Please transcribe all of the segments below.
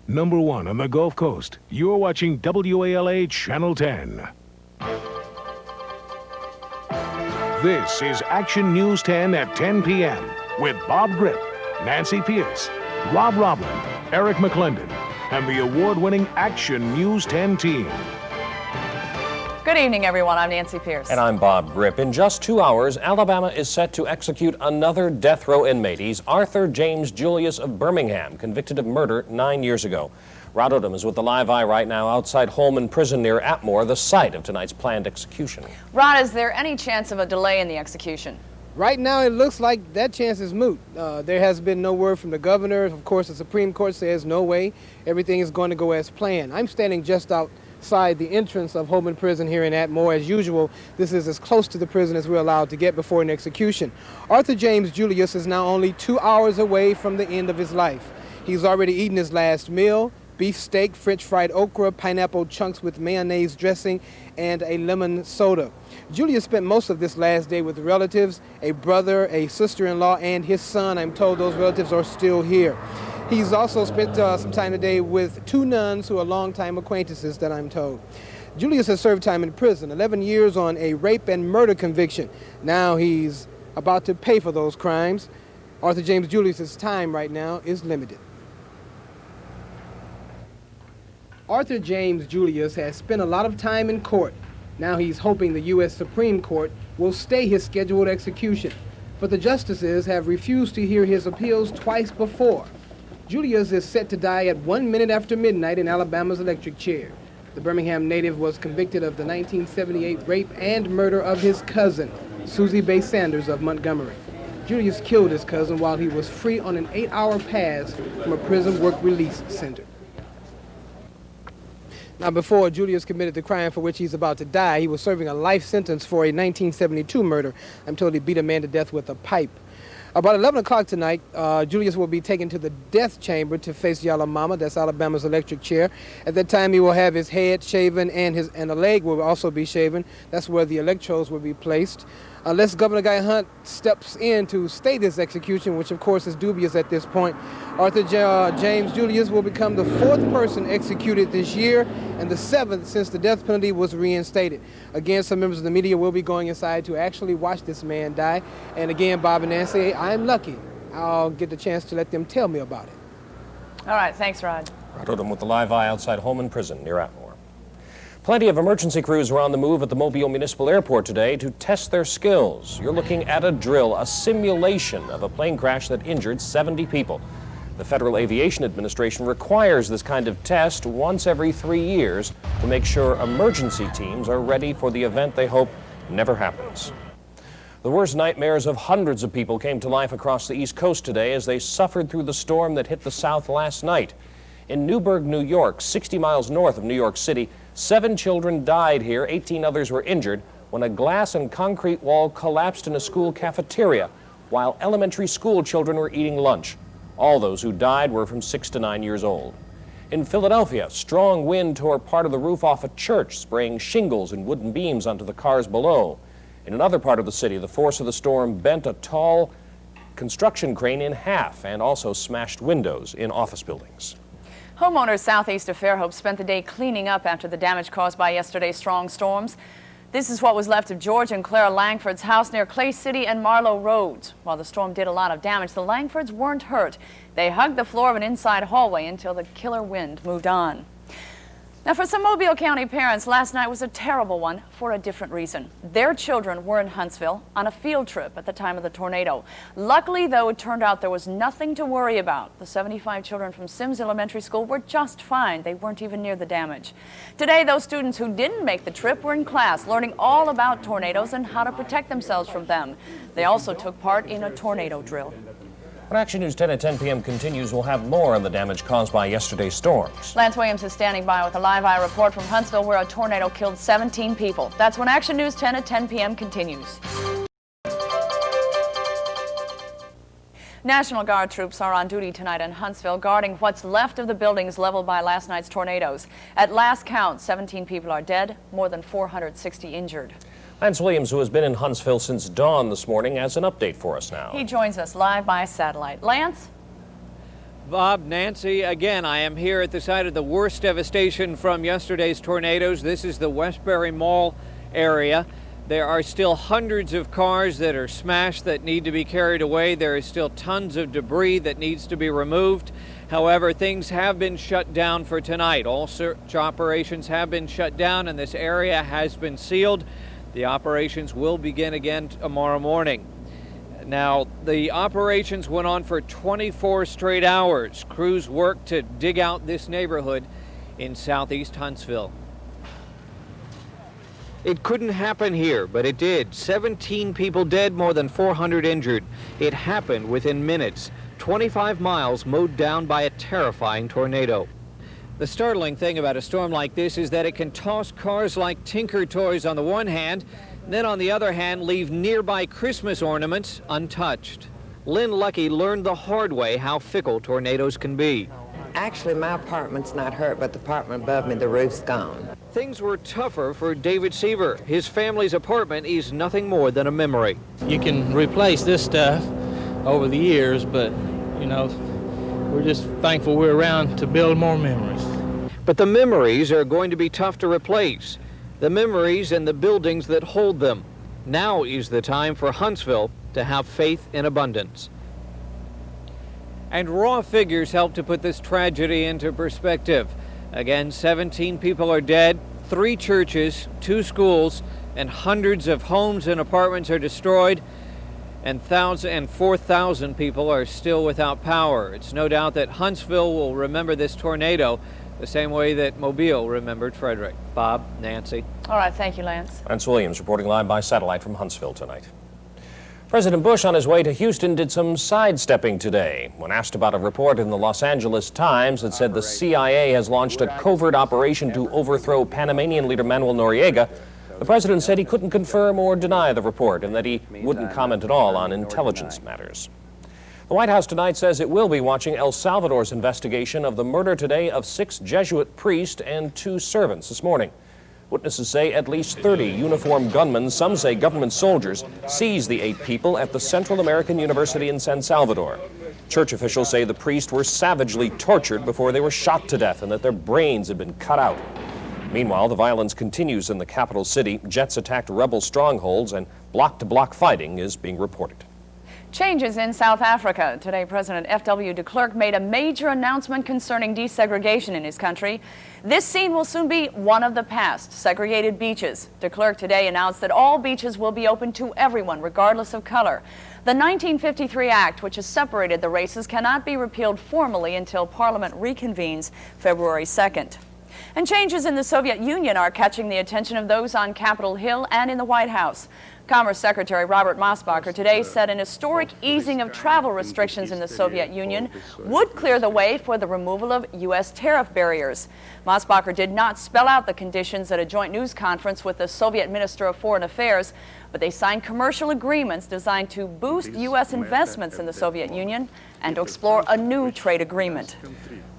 #1 on the Gulf Coast. You're watching WALA Channel 10. This is Action News 10 at 10 p.m. with Bob Grip, Nancy Pierce, Rob Roblin, Eric McLendon, and the award-winning Action News 10 team. Good evening, everyone. I'm Nancy Pierce. And I'm Bob Grip. In just 2 hours, Alabama is set to execute another death row inmate. He's Arthur James Julius of Birmingham, convicted of murder 9 years ago. Rod Odom is with the Live Eye right now outside Holman Prison near Atmore, the site of tonight's planned execution. Rod, is there any chance of a delay in the execution? Right now, it looks like that chance is moot. There has been no word from the governor. Of course, the Supreme Court says no way. Everything is going to go as planned. I'm standing just outside the entrance of Holman Prison here in Atmore. As usual, this is as close to the prison as we're allowed to get before an execution. Arthur James Julius is now only 2 hours away from the end of his life. He's already eaten his last meal: beef steak, French fried okra, pineapple chunks with mayonnaise dressing, and a lemon soda. Julius spent most of this last day with relatives, a brother, a sister-in-law, and his son. I'm told those relatives are still here. He's also spent some time today with two nuns who are longtime acquaintances, that I'm told. Julius has served time in prison, 11 years on a rape and murder conviction. Now he's about to pay for those crimes. Arthur James Julius's time right now is limited. Arthur James Julius has spent a lot of time in court. Now he's hoping the U.S. Supreme Court will stay his scheduled execution. But the justices have refused to hear his appeals twice before. Julius is set to die at 1 minute after midnight in Alabama's electric chair. The Birmingham native was convicted of the 1978 rape and murder of his cousin, Susie Bay Sanders of Montgomery. Julius killed his cousin while he was free on an 8-hour pass from a prison work release center. Now, before Julius committed the crime for which he's about to die, he was serving a life sentence for a 1972 murder. I'm told he beat a man to death with a pipe. About 11 o'clock tonight, Julius will be taken to the death chamber to face Yalamama. That's Alabama's electric chair. At that time, he will have his head shaven and a leg will also be shaven. That's where the electrodes will be placed. Unless Governor Guy Hunt steps in to stay this execution, which of course is dubious at this point, Arthur James Julius will become the 4th person executed this year and the 7th since the death penalty was reinstated. Again, some members of the media will be going inside to actually watch this man die. And again, Bob and Nancy, I'm lucky. I'll get the chance to let them tell me about it. All right, thanks, Rod. Rod Odom with the Live Eye outside Holman Prison near Atmore. Plenty of emergency crews are on the move at the Mobile Municipal Airport today to test their skills. You're looking at a drill, a simulation of a plane crash that injured 70 people. The Federal Aviation Administration requires this kind of test once every 3 years to make sure emergency teams are ready for the event they hope never happens. The worst nightmares of hundreds of people came to life across the East Coast today as they suffered through the storm that hit the South last night. In Newburgh, New York, 60 miles north of New York City, 7 children died here, 18 others were injured when a glass and concrete wall collapsed in a school cafeteria while elementary school children were eating lunch. All those who died were from 6 to 9 years old. In Philadelphia, strong wind tore part of the roof off a church, spraying shingles and wooden beams onto the cars below. In another part of the city, the force of the storm bent a tall construction crane in half and also smashed windows in office buildings. Homeowners southeast of Fairhope spent the day cleaning up after the damage caused by yesterday's strong storms. This is what was left of George and Clara Langford's house near Clay City and Marlow Roads. While the storm did a lot of damage, the Langfords weren't hurt. They hugged the floor of an inside hallway until the killer wind moved on. Now, for some Mobile County parents, last night was a terrible one for a different reason. Their children were in Huntsville on a field trip at the time of the tornado. Luckily, though, it turned out there was nothing to worry about. The 75 children from Sims Elementary School were just fine. They weren't even near the damage. Today, those students who didn't make the trip were in class, learning all about tornadoes and how to protect themselves from them. They also took part in a tornado drill. When Action News 10 at 10 p.m. continues, we'll have more on the damage caused by yesterday's storms. Lance Williams is standing by with a Live Eye report from Huntsville where a tornado killed 17 people. That's when Action News 10 at 10 p.m. continues. National Guard troops are on duty tonight in Huntsville, guarding what's left of the buildings leveled by last night's tornadoes. At last count, 17 people are dead, more than 460 injured. Lance Williams, who has been in Huntsville since dawn this morning, has an update for us now. He joins us live by satellite. Lance? Bob, Nancy, again, I am here at the site of the worst devastation from yesterday's tornadoes. This is the Westbury Mall area. There are still hundreds of cars that are smashed that need to be carried away. There is still tons of debris that needs to be removed. However, things have been shut down for tonight. All search operations have been shut down and this area has been sealed. The operations will begin again tomorrow morning. Now, the operations went on for 24 straight hours. Crews worked to dig out this neighborhood in southeast Huntsville. It couldn't happen here, but it did. 17 people dead, more than 400 injured. It happened within minutes. 25 miles mowed down by a terrifying tornado. The startling thing about a storm like this is that it can toss cars like Tinker Toys on the one hand, then on the other hand leave nearby Christmas ornaments untouched. Lynn Lucky learned the hard way how fickle tornadoes can be. Actually, my apartment's not hurt, but the apartment above me, the roof's gone. Things were tougher for David Seaver. His family's apartment is nothing more than a memory. You can replace this stuff over the years, but, you know, we're just thankful we're around to build more memories. But the memories are going to be tough to replace. The memories and the buildings that hold them. Now is the time for Huntsville to have faith in abundance. And raw figures help to put this tragedy into perspective. Again, 17 people are dead, 3 churches, 2 schools, and hundreds of homes and apartments are destroyed, and 4,000 people are still without power. It's no doubt that Huntsville will remember this tornado the same way that Mobile remembered Frederick. Bob, Nancy. All right, thank you, Lance. Lance Williams reporting live by satellite from Huntsville tonight. President Bush on his way to Houston did some sidestepping today. When asked about a report in the Los Angeles Times that said the CIA has launched a covert operation to overthrow Panamanian leader Manuel Noriega, the president said he couldn't confirm or deny the report and that he wouldn't comment at all on intelligence matters. The White House tonight says it will be watching El Salvador's investigation of the murder today of 6 Jesuit priests and 2 servants this morning. Witnesses say at least 30 uniformed gunmen, some say government soldiers, seized the 8 people at the Central American University in San Salvador. Church officials say the priests were savagely tortured before they were shot to death and that their brains had been cut out. Meanwhile, the violence continues in the capital city. Jets attacked rebel strongholds and block-to-block fighting is being reported. Changes in South Africa. Today, President F.W. de Klerk made a major announcement concerning desegregation in his country. This scene will soon be one of the past, segregated beaches. De Klerk today announced that all beaches will be open to everyone, regardless of color. The 1953 Act, which has separated the races, cannot be repealed formally until Parliament reconvenes February 2nd. And changes in the Soviet Union are catching the attention of those on Capitol Hill and in the White House. Commerce Secretary Robert Mosbacher today said an historic easing of travel restrictions in the Soviet Union would clear the way for the removal of U.S. tariff barriers. Mosbacher did not spell out the conditions at a joint news conference with the Soviet Minister of Foreign Affairs, but they signed commercial agreements designed to boost U.S. investments in the Soviet Union and to explore a new trade agreement.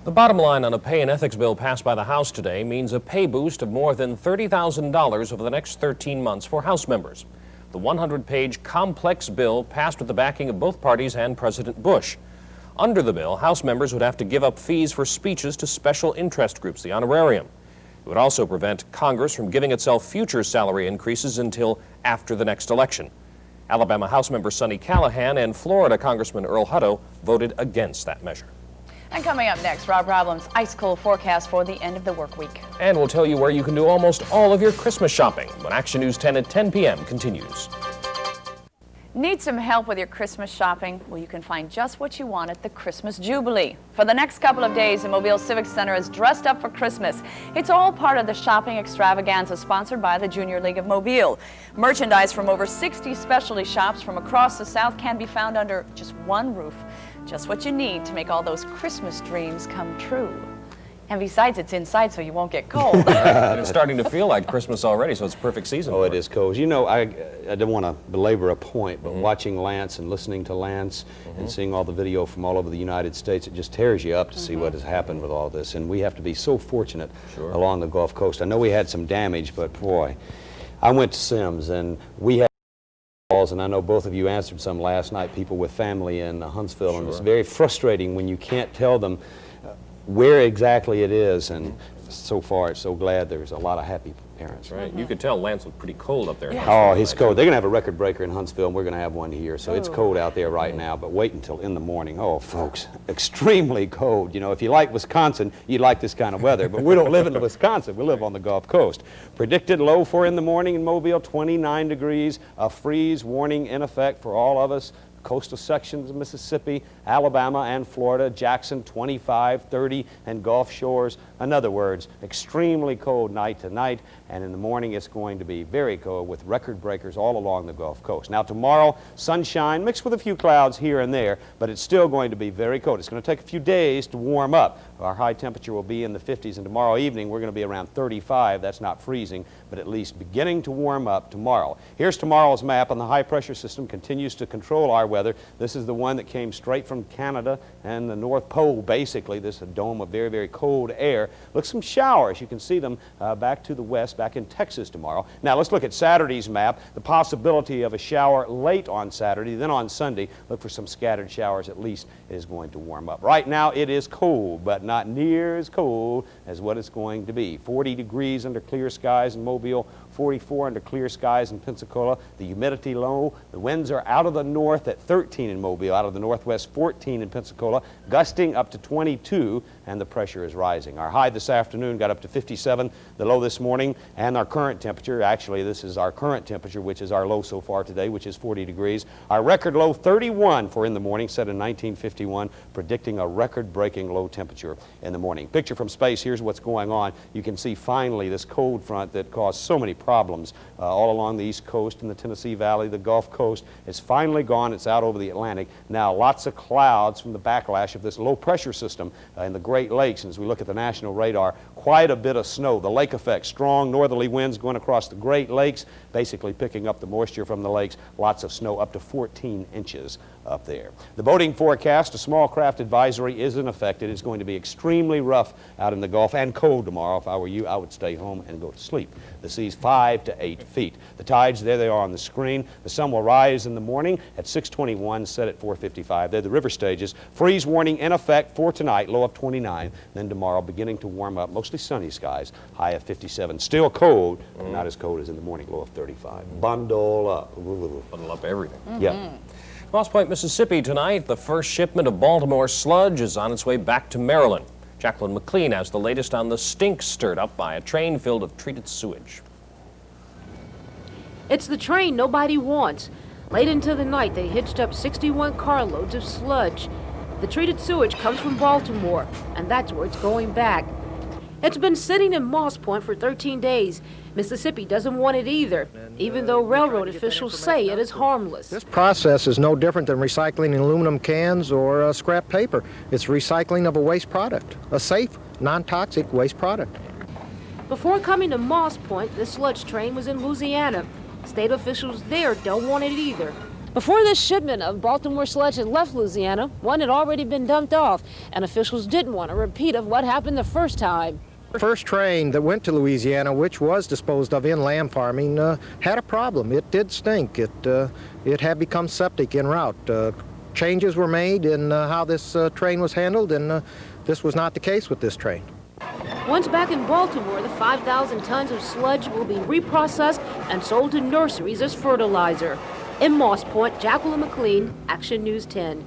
The bottom line on a pay and ethics bill passed by the House today means a pay boost of more than $30,000 over the next 13 months for House members. The 100-page complex bill passed with the backing of both parties and President Bush. Under the bill, House members would have to give up fees for speeches to special interest groups, the honorarium. It would also prevent Congress from giving itself future salary increases until after the next election. Alabama House member Sonny Callahan and Florida Congressman Earl Hutto voted against that measure. And coming up next, Rob Roblin's ice-cold forecast for the end of the work week. And we'll tell you where you can do almost all of your Christmas shopping when Action News 10 at 10 p.m. continues. Need some help with your Christmas shopping? Well, you can find just what you want at the Christmas Jubilee. For the next couple of days, the Mobile Civic Center is dressed up for Christmas. It's all part of the shopping extravaganza sponsored by the Junior League of Mobile. Merchandise from over 60 specialty shops from across the South can be found under just one roof. Just what you need to make all those Christmas dreams come true. And besides, it's inside so you won't get cold. It's starting to feel like Christmas already, so it's a perfect season. Oh, it is cold. You know, I don't want to belabor a point, but watching Lance and listening to Lance and seeing all the video from all over the United States, it just tears you up to see what has happened with all this. And we have to be so fortunate along the Gulf Coast. I know we had some damage, but boy, I went to Sims and we had calls, and I know both of you answered some last night, people with family in Huntsville, and it's very frustrating when you can't tell them where exactly it is, and so far, so glad there's a lot of happy parents. Right. You could tell Lance was pretty cold up there. Oh, he's cold. They're going to have a record breaker in Huntsville, and we're going to have one here, so it's cold out there right now, but wait until in the morning. Oh, folks, extremely cold. You know, if you like Wisconsin, you'd like this kind of weather, but we don't live in Wisconsin. We live on the Gulf Coast. Predicted low for in the morning in Mobile, 29 degrees, a freeze warning in effect for all of us. Coastal sections of Mississippi, Alabama, and Florida, Jackson 25, 30, and Gulf Shores. In other words, extremely cold night to night, and in the morning it's going to be very cold with record breakers all along the Gulf Coast. Now tomorrow, sunshine mixed with a few clouds here and there, but it's still going to be very cold. It's going to take a few days to warm up. Our high temperature will be in the 50s, and tomorrow evening we're going to be around 35. That's not freezing, but at least beginning to warm up tomorrow. Here's tomorrow's map, and the high pressure system continues to control our weather. This is the one that came straight from Canada and the North Pole, basically. This is a dome of very, very cold air. Look, some showers. You can see them back to the west, back in Texas tomorrow. Now, let's look at Saturday's map. The possibility of a shower late on Saturday, then on Sunday, look for some scattered showers at least. It is going to warm up. Right now, it is cold, but not near as cold as what it's going to be. 40 degrees under clear skies in Mobile, 44 under clear skies in Pensacola. The humidity low. The winds are out of the north at 13 in Mobile, out of the northwest 14 in Pensacola, gusting up to 22, and the pressure is rising. Our high this afternoon got up to 57, the low this morning, and our current temperature, actually this is our current temperature, which is our low so far today, which is 40 degrees. Our record low 31 for in the morning, set in 1951, predicting a record-breaking low temperature in the morning. Picture from space, here's what's going on. You can see finally this cold front that caused so many problems all along the East Coast and the Tennessee Valley, the Gulf Coast. It's finally gone. It's out over the Atlantic. Now lots of clouds from the backlash of this low pressure system in the Great Lakes. And as we look at the national radar, quite a bit of snow. The lake effect, strong northerly winds going across the Great Lakes, basically picking up the moisture from the lakes. Lots of snow, up to 14 inches up there. The boating forecast, a small craft advisory is in effect. It is going to be extremely rough out in the Gulf and cold tomorrow. If I were you, I would stay home and go to sleep. The sea's 5 to 8 feet. The tides, there they are on the screen. The sun will rise in the morning at 6:21, set at 4:55. They're the river stages. Freeze warning in effect for tonight, low of 29. Then tomorrow, beginning to warm up, mostly sunny skies, high of 57. Still cold, but not as cold as in the morning, low of 35. Bundle up. Bundle up everything. Yeah. Moss Point, Mississippi tonight, the first shipment of Baltimore sludge is on its way back to Maryland. Jacqueline McLean has the latest on the stink stirred up by a train filled with treated sewage. It's the train nobody wants. Late into the night, they hitched up 61 carloads of sludge. The treated sewage comes from Baltimore, and that's where it's going back. It's been sitting in Moss Point for 13 days. Mississippi doesn't want it either, even though railroad officials say it is harmless. This process is no different than recycling aluminum cans or scrap paper. It's recycling of a waste product, a safe, non-toxic waste product. Before coming to Moss Point, the sludge train was in Louisiana. State officials there don't want it either. Before this shipment of Baltimore sludge had left Louisiana, one had already been dumped off, and officials didn't want a repeat of what happened the first time. The first train that went to Louisiana, which was disposed of in lamb farming, had a problem. It did stink. It had become septic en route. Changes were made in how this train was handled, and this was not the case with this train. Once back in Baltimore, the 5,000 tons of sludge will be reprocessed and sold to nurseries as fertilizer. In Moss Point, Jacqueline McLean, Action News 10.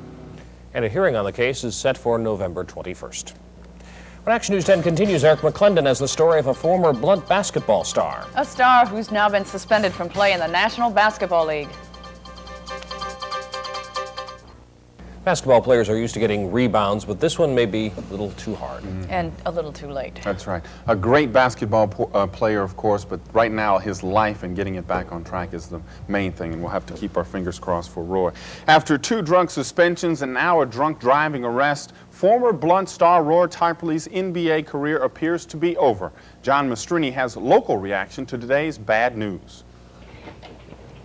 And a hearing on the case is set for November 21st. When Action News 10 continues, Eric McLendon has the story of a former Blunt basketball star. A star who's now been suspended from play in the National Basketball League. Basketball players are used to getting rebounds, but this one may be a little too hard. And a little too late. That's right. A great basketball player, of course, but right now his life and getting it back on track is the main thing, and we'll have to keep our fingers crossed for Roy. After 2 drunk suspensions and now a drunk driving arrest, former Blunt star Roy Tarpley's NBA career appears to be over. John Mastrini has local reaction to today's bad news.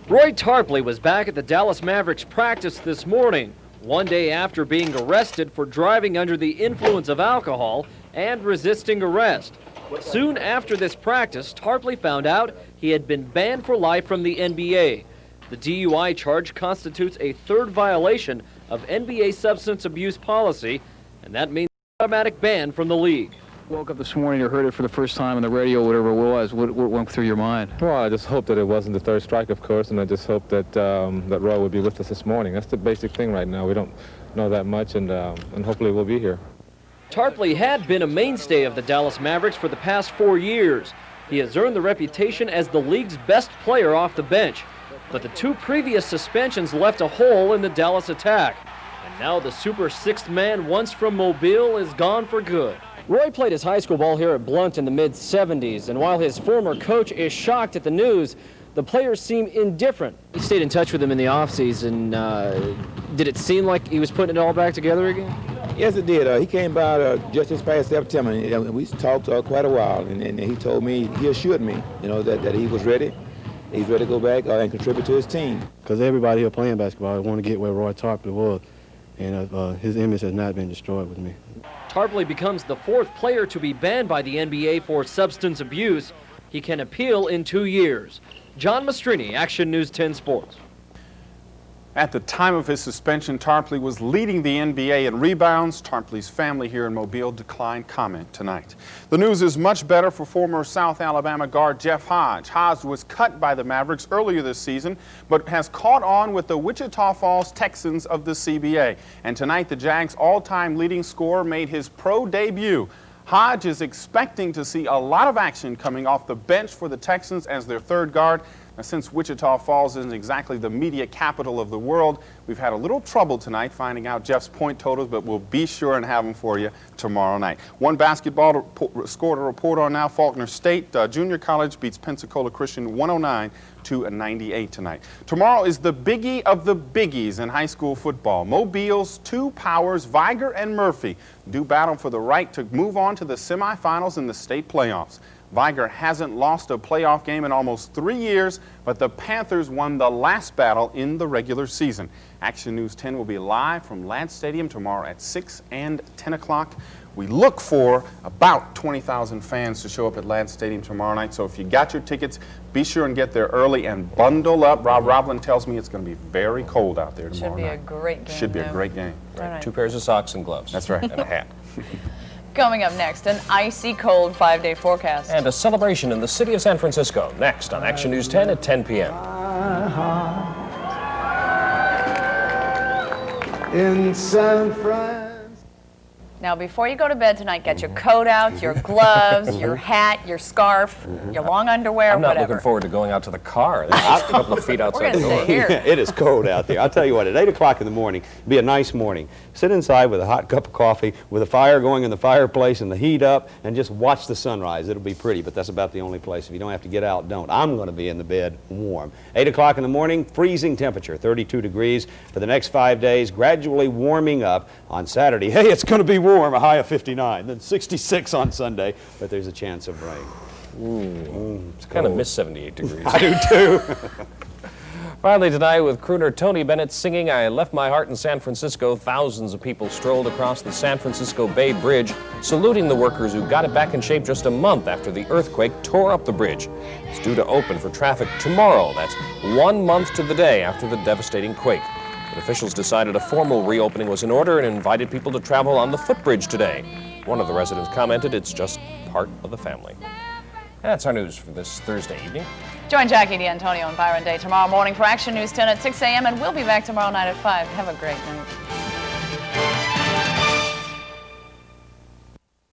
Roy Tarpley was back at the Dallas Mavericks practice this morning, one day after being arrested for driving under the influence of alcohol and resisting arrest. Soon after this practice, Tarpley found out he had been banned for life from the NBA. The DUI charge constitutes a third violation of NBA substance abuse policy, and that means an automatic ban from the league. Woke up this morning or heard it for the first time on the radio, whatever it was, what went through your mind? Well, I just hope that it wasn't the third strike, of course, and I just hope that that Roy would be with us this morning. That's the basic thing right now. We don't know that much, and hopefully we'll be here. Tarpley had been a mainstay of the Dallas Mavericks for the past 4 years. He has earned the reputation as the league's best player off the bench. But the 2 previous suspensions left a hole in the Dallas attack. And now the super sixth man, once from Mobile, is gone for good. Roy played his high school ball here at Blount in the mid-'70s, and while his former coach is shocked at the news, the players seem indifferent. He stayed in touch with them in the offseason. Did it seem like he was putting it all back together again? Yes, it did. He came by just this past September, and we talked quite a while, and he told me, he assured me, that he was ready. He's ready to go back and contribute to his team. Because everybody here playing basketball want to get where Roy Tarpley was, and his image has not been destroyed with me. Tarpley becomes the 4th player to be banned by the NBA for substance abuse. He can appeal in 2 years. John Mastrini, Action News 10 Sports. At the time of his suspension, Tarpley was leading the NBA in rebounds. Tarpley's family here in Mobile declined comment tonight. The news is much better for former South Alabama guard Jeff Hodge. Hodge was cut by the Mavericks earlier this season, but has caught on with the Wichita Falls Texans of the CBA. And tonight, the Jags' all-time leading scorer made his pro debut. Hodge is expecting to see a lot of action coming off the bench for the Texans as their third guard. Now, since Wichita Falls isn't exactly the media capital of the world, we've had a little trouble tonight finding out Jeff's point totals, but we'll be sure and have them for you tomorrow night. One basketball score to report on now. Faulkner State Junior College beats Pensacola Christian 109-98 tonight. Tomorrow is the biggie of the biggies in high school football. Mobile's 2 powers, Viger and Murphy, do battle for the right to move on to the semifinals in the state playoffs. Viger hasn't lost a playoff game in almost 3 years, but the Panthers won the last battle in the regular season. Action News 10 will be live from Ladd Stadium tomorrow at 6 and 10 o'clock. We look for about 20,000 fans to show up at Ladd Stadium tomorrow night, so if you got your tickets, be sure and get there early and bundle up. Roblin tells me it's going to be very cold out there tomorrow night. Should be a great game. Should be a great game. Right. 2 pairs of socks and gloves. That's right. And a hat. Coming up next, an icy cold 5-day forecast. And a celebration in the city of San Francisco. Next on Action News 10 at 10 p.m. In San Francisco. Now, before you go to bed tonight, get your coat out, your gloves, your hat, your scarf, your long underwear, I'm not whatever. looking forward to going out to the car. There's a couple of feet outside the door. We're going to stay here. Yeah, it is cold out there. I'll tell you what, at 8 o'clock in the morning, it'll be a nice morning. Sit inside with a hot cup of coffee, with a fire going in the fireplace and the heat up, and just watch the sunrise. It'll be pretty, but that's about the only place. If you don't have to get out, don't. I'm going to be in the bed warm. 8 o'clock in the morning, freezing temperature, 32 degrees for the next 5 days, gradually warming up. On Saturday, hey, it's going to be warm, a high of 59, then 66 on Sunday, but there's a chance of rain. It's kind of miss 78 degrees. I do too. Finally tonight with crooner Tony Bennett singing I Left My Heart in San Francisco, thousands of people strolled across the San Francisco Bay Bridge, saluting the workers who got it back in shape just a month after the earthquake tore up the bridge. It's due to open for traffic tomorrow. That's 1 month to the day after the devastating quake. But officials decided a formal reopening was in order and invited people to travel on the footbridge today. One of the residents commented it's just part of the family. That's our news for this Thursday evening. Join Jackie, D'Antonio, and Byron Day tomorrow morning for Action News 10 at 6 a.m. and we'll be back tomorrow night at 5. Have a great night.